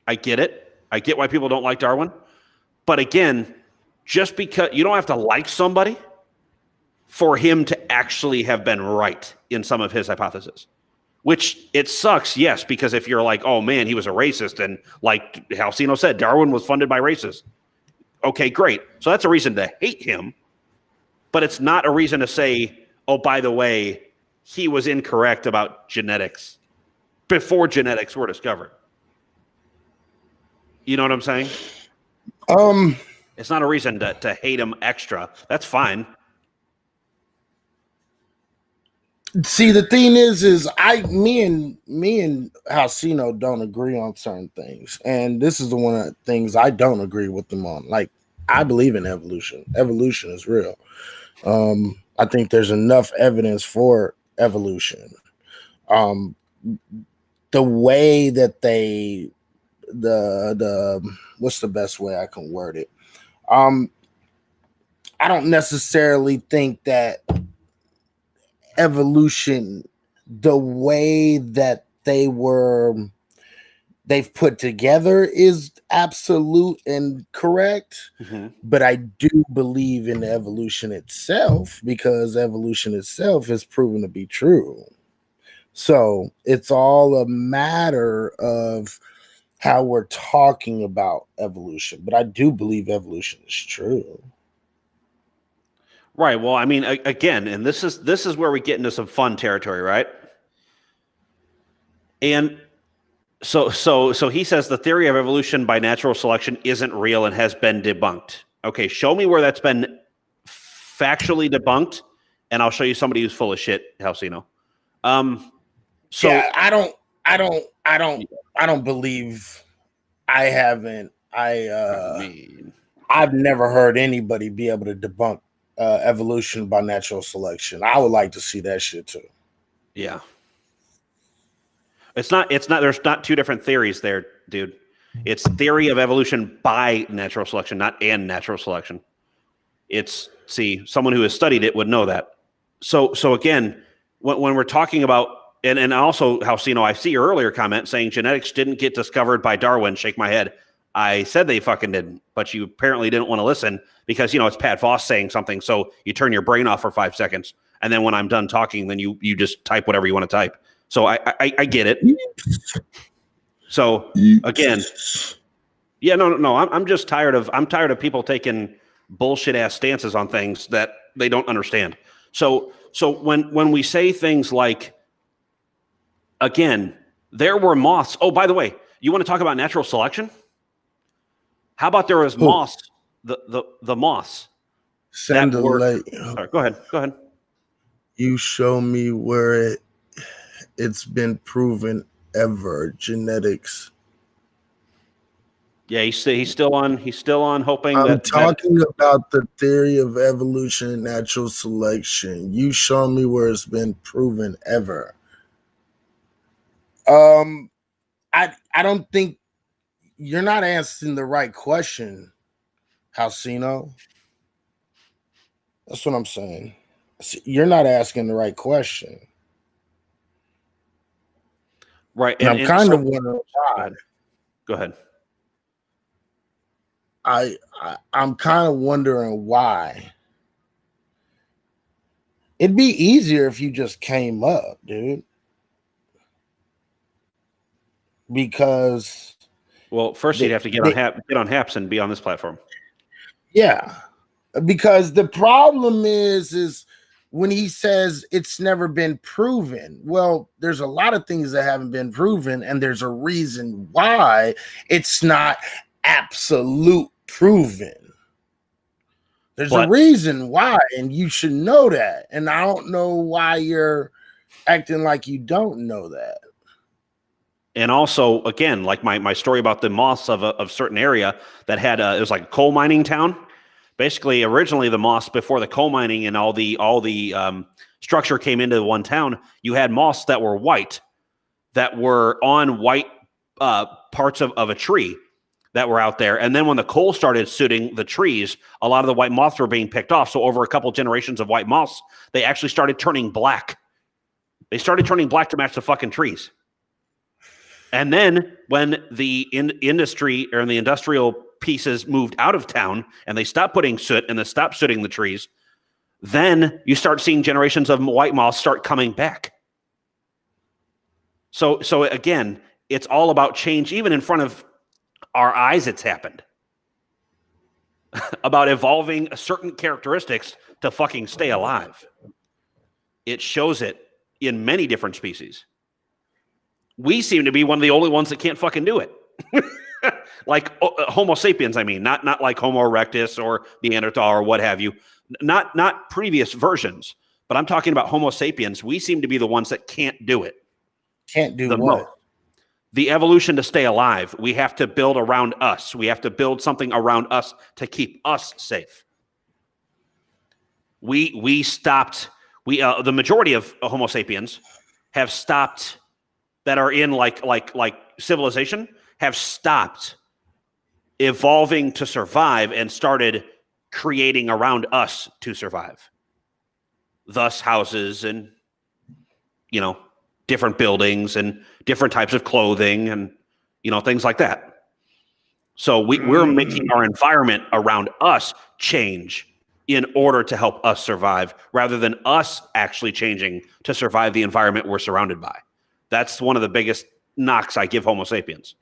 I get it. I get why people don't like Darwin. But again, just because you don't have to like somebody for him to actually have been right in some of his hypotheses, which it sucks. Yes. Because if you're like, oh man, he was a racist. And like Halcino said, Darwin was funded by racists. Okay, great. So that's a reason to hate him, but it's not a reason to say, oh, by the way, he was incorrect about genetics before genetics were discovered. You know what I'm saying? It's not a reason to hate him extra. That's fine. See, the thing is me and Halcino don't agree on certain things, and this is the one of the things I don't agree with them on. Like, I believe in evolution. Evolution is real. I think there's enough evidence for evolution. The way that the what's the best way I can word it? I don't necessarily think that evolution, the way that they've put together, is absolute and correct. Mm-hmm. But I do believe in evolution itself, because evolution itself is proven to be true. So it's all a matter of how we're talking about evolution. But I do believe evolution is true. Right. Well, I mean, again, and this is where we get into some fun territory, right? And so he says the theory of evolution by natural selection isn't real and has been debunked. Okay, show me where that's been factually debunked, and I'll show you somebody who's full of shit, Halcino. So yeah, I don't believe. I haven't. I've never heard anybody be able to debunk evolution by natural selection. I would like to see that shit too. Yeah. It's not, there's not two different theories there, dude. It's theory of evolution by natural selection, not and natural selection. Someone who has studied it would know that. So again, when we're talking about And also, how I see your earlier comment saying genetics didn't get discovered by Darwin. Shake my head. I said they fucking didn't, but you apparently didn't want to listen because it's Pat Voss saying something. So you turn your brain off for 5 seconds, and then when I'm done talking, then you just type whatever you want to type. So I get it. So again, yeah, no. I'm just tired of people taking bullshit ass stances on things that they don't understand. So when we say things like, again, there were moths. Oh, by the way, you want to talk about natural selection? How about there was moths, the moths that were. Sorry, go ahead. You show me where it's been proven ever, genetics. Yeah, he's still on hoping I'm talking about the theory of evolution and natural selection. You show me where it's been proven ever. I don't think you're not answering the right question, Halcino. That's what I'm saying. You're not asking the right question. Right. And I'm kind of wondering why. Go ahead. I'm kind of wondering why. It'd be easier if you just came up, dude. Because first you'd have to get on Haps and be on this platform. Yeah. Because the problem is when he says it's never been proven. Well, there's a lot of things that haven't been proven, and there's a reason why it's not absolute proven. There's a reason why, and you should know that. And I don't know why you're acting like you don't know that. And also, again, like my story about the moths of a certain area that had it was like a coal mining town. Basically, originally the moths before the coal mining and all the structure came into one town, you had moths that were white, that were on white parts of a tree that were out there. And then when the coal started sooting the trees, a lot of the white moths were being picked off. So over a couple generations of white moths, they actually started turning black. They started turning black to match the fucking trees. And then when the industry or the industrial pieces moved out of town and they stopped putting soot and they stopped sooting the trees, then you start seeing generations of white moths start coming back. So again, it's all about change. Even in front of our eyes, it's happened. About evolving certain characteristics to fucking stay alive. It shows it in many different species. We seem to be one of the only ones that can't fucking do it. Like Homo sapiens, I mean, not like Homo erectus or Neanderthal or what have you. Not previous versions, but I'm talking about Homo sapiens. We seem to be the ones that can't do it. Can't do what? The evolution to stay alive. We have to build around us. We have to build something around us to keep us safe. We stopped. The majority of Homo sapiens have stopped. That are in like civilization have stopped evolving to survive and started creating around us to survive. Thus houses and different buildings and different types of clothing and things like that. So we're making our environment around us change in order to help us survive, rather than us actually changing to survive the environment we're surrounded by. That's one of the biggest knocks I give Homo sapiens.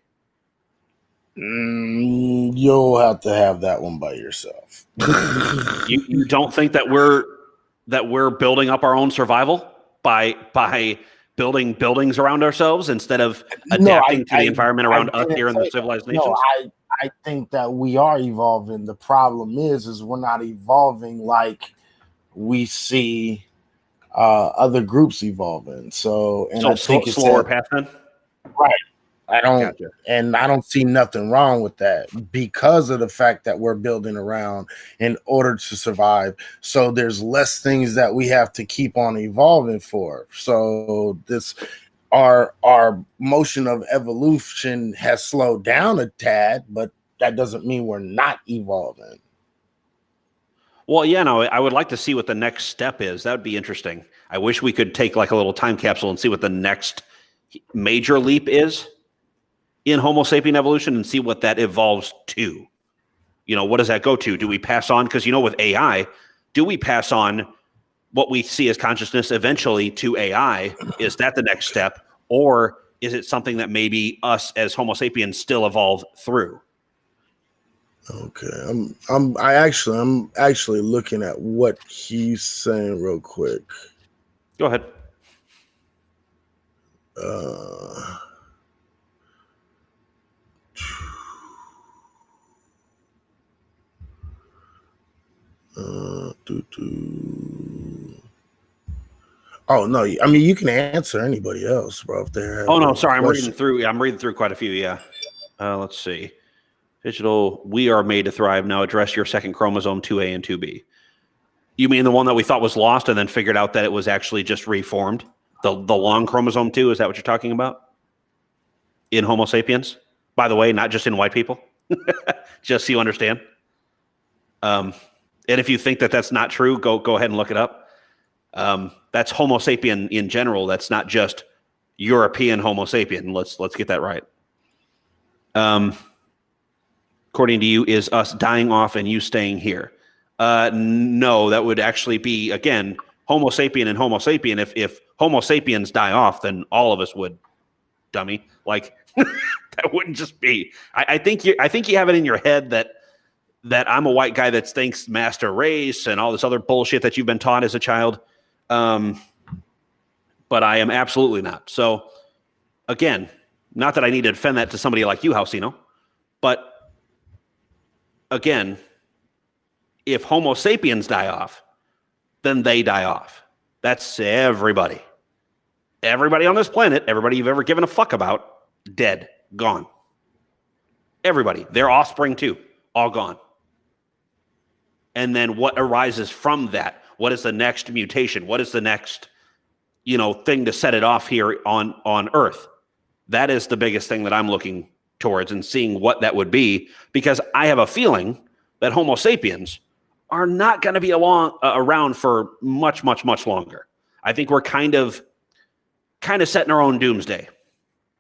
You'll have to have that one by yourself. You don't think that we're building up our own survival by building buildings around ourselves instead of adapting to the environment around us here in the civilized nations? No, I think that we are evolving. The problem is we're not evolving like we see other groups evolving. So I think it's slower path then. Right. I don't see nothing wrong with that, because of the fact that we're building around in order to survive. So there's less things that we have to keep on evolving for. So our motion of evolution has slowed down a tad, but that doesn't mean we're not evolving. Well, yeah, no, I would like to see what the next step is. That would be interesting. I wish we could take like a little time capsule and see what the next major leap is in Homo sapien evolution and see what that evolves to. You know, what does that go to? Do we pass on? Because, you know, with AI, do we pass on what we see as consciousness eventually to AI? Is that the next step? Or is it something that maybe us as Homo sapiens still evolve through? Okay, I'm actually looking at what he's saying real quick. Go ahead. Oh no, I mean you can answer anybody else, bro. If they're Oh no, sorry, I'm reading through. I'm reading through quite a few. Yeah. Let's see. Digital, we are made to thrive. Now address your second chromosome 2A and 2B. You mean the one that we thought was lost and then figured out that it was actually just reformed? The long chromosome 2, is that what you're talking about? In Homo sapiens? By the way, not just in white people. Just so you understand. And if you think that that's not true, go ahead and look it up. That's Homo sapien in general. That's not just European Homo sapien. Let's get that right. According to you, is us dying off and you staying here? No, that would actually be, again, Homo sapien and Homo sapien. If Homo sapiens die off, then all of us would, dummy. Like that wouldn't just be. I think you have it in your head that I'm a white guy that thinks master race and all this other bullshit that you've been taught as a child. But I am absolutely not. So again, not that I need to defend that to somebody like you, Halcino, but again, if Homo sapiens die off, then they die off. That's everybody. Everybody on this planet, everybody you've ever given a fuck about, dead, gone. Everybody, their offspring too, all gone. And then what arises from that? What is the next mutation? What is the next, thing to set it off here on Earth? That is the biggest thing that I'm looking towards and seeing what that would be, because I have a feeling that Homo sapiens are not going to be around for much, much, much longer. I think we're kind of setting our own doomsday.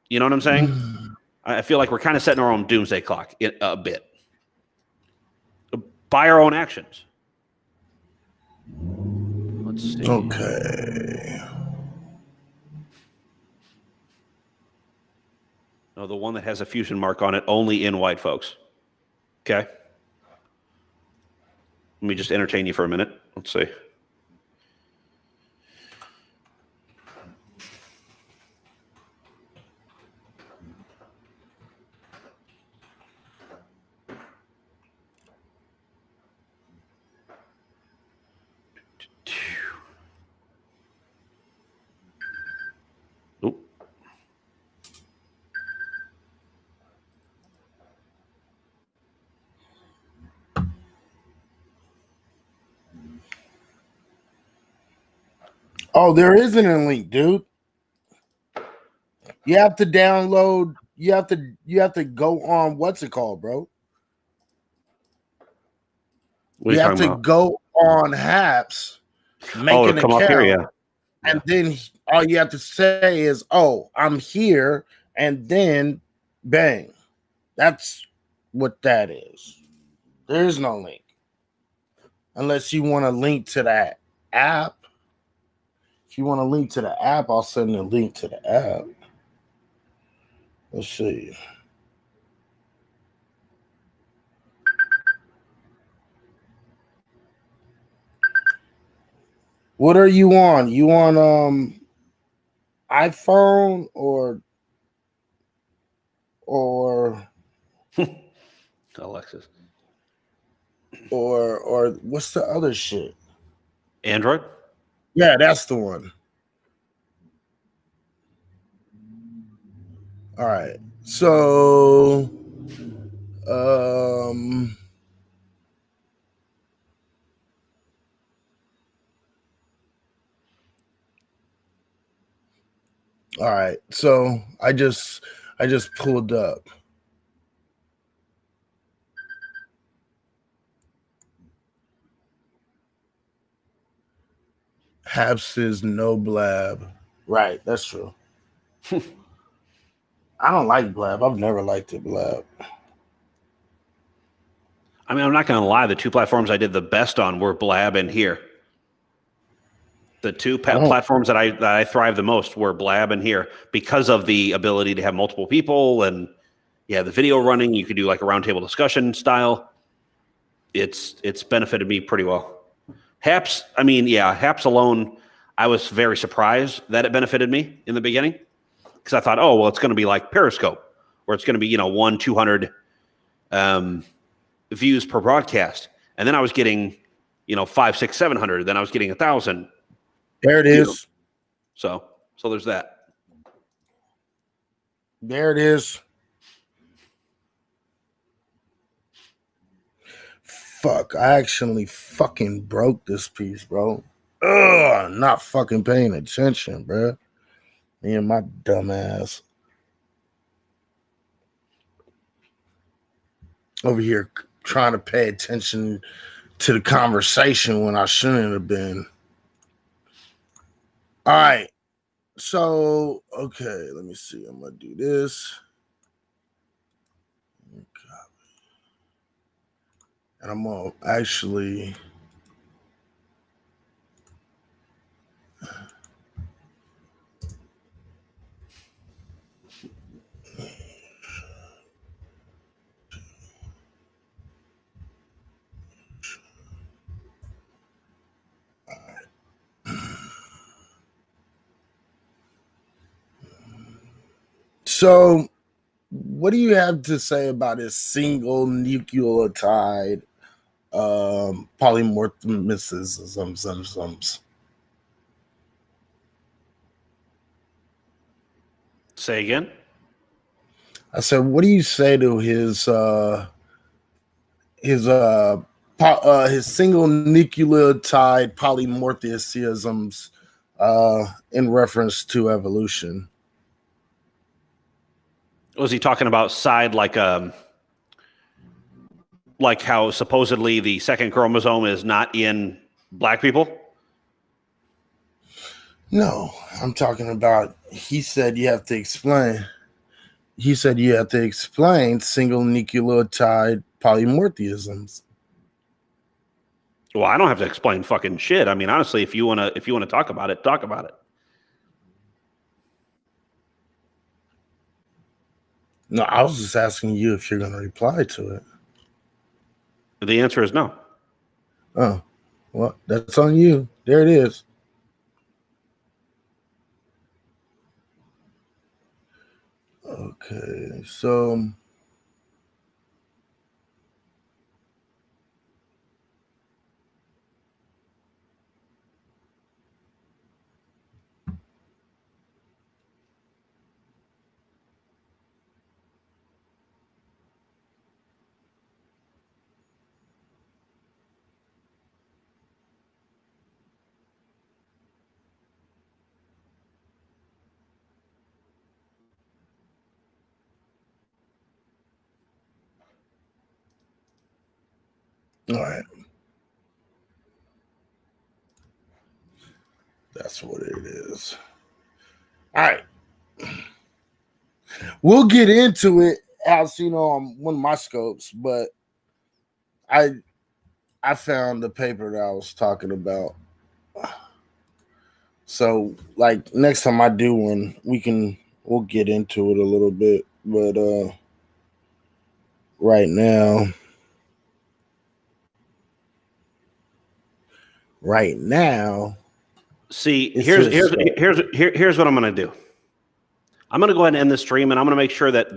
You know what I'm saying? I feel like we're kind of setting our own doomsday clock a bit by our own actions. Let's see. Okay. No, the one that has a fusion mark on it, only in white folks. Okay. Let me just entertain you for a minute. Let's see. Oop. Oh, there isn't a link, dude. You have to download. You have to go on. What's it called, bro? What are you you have to about? go on Haps, make an come account, up here, yeah. And then all you have to say is, "Oh, I'm here," and then bang. That's what that is. There is no link unless you want a link to that app. If you want a link to the app, I'll send a link to the app. Let's see. What are you on? You on iPhone or Alexis. Or what's the other shit? Android? Yeah, that's the one. All right. So all right. So I just pulled up. Haps is no blab. Right, that's true. I don't like blab. I've never liked it, blab. I mean, I'm not going to lie. The two platforms I did the best on were Blab and Here. The two platforms that I thrive the most were Blab and Here because of the ability to have multiple people and the video running. You could do like a roundtable discussion style. It's benefited me pretty well. Haps, Haps alone, I was very surprised that it benefited me in the beginning because I thought, oh, well, it's going to be like Periscope where it's going to be 200 views per broadcast, and then I was getting 500, 600, 700. Then I was getting 1,000. There it is. So there's that. There it is. Fuck, I actually fucking broke this piece, bro. Ugh, not fucking paying attention, bro. Me and my dumb ass over here trying to pay attention to the conversation when I shouldn't have been. All right. So, okay, let me see. I'm going to do this. And I'm going to actually... So, what do you have to say about this single nucleotide polymorphisms? Say again? I said, what do you say to his single nucleotide polymorphisms in reference to evolution? Was he talking about side like how supposedly the second chromosome is not in black people? No, I'm talking about, he said you have to explain single nucleotide polymorphisms. Well, I don't have to explain fucking shit. I mean, honestly, if you want to talk about it, talk about it. No, I was just asking you if you're going to reply to it. The answer is no. Oh, well, that's on you. There it is. Okay, so... All right. That's what it is. All right. We'll get into it as on one of my scopes, but I found the paper that I was talking about. So like next time I do one, we'll get into it a little bit. But right now, see, here's what I'm going to do. I'm going to go ahead and end this stream, and I'm going to make sure that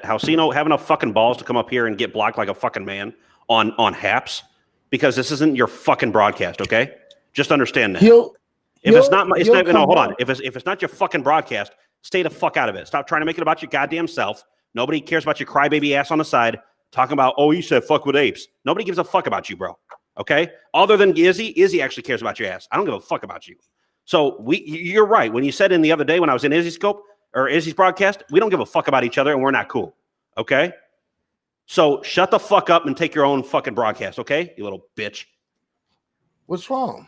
Halcino have enough fucking balls to come up here and get blocked like a fucking man on Haps, because this isn't your fucking broadcast, okay? Just understand that. Hold on. If it's not your fucking broadcast, stay the fuck out of it. Stop trying to make it about your goddamn self. Nobody cares about your crybaby ass on the side talking about, oh, you said fuck with apes. Nobody gives a fuck about you, bro. Okay? Other than Izzy. Izzy actually cares about your ass. I don't give a fuck about you. So you're right. When you said in the other day when I was in Izzy's scope or Izzy's broadcast, we don't give a fuck about each other and we're not cool. Okay? So shut the fuck up and take your own fucking broadcast, okay? You little bitch. What's wrong?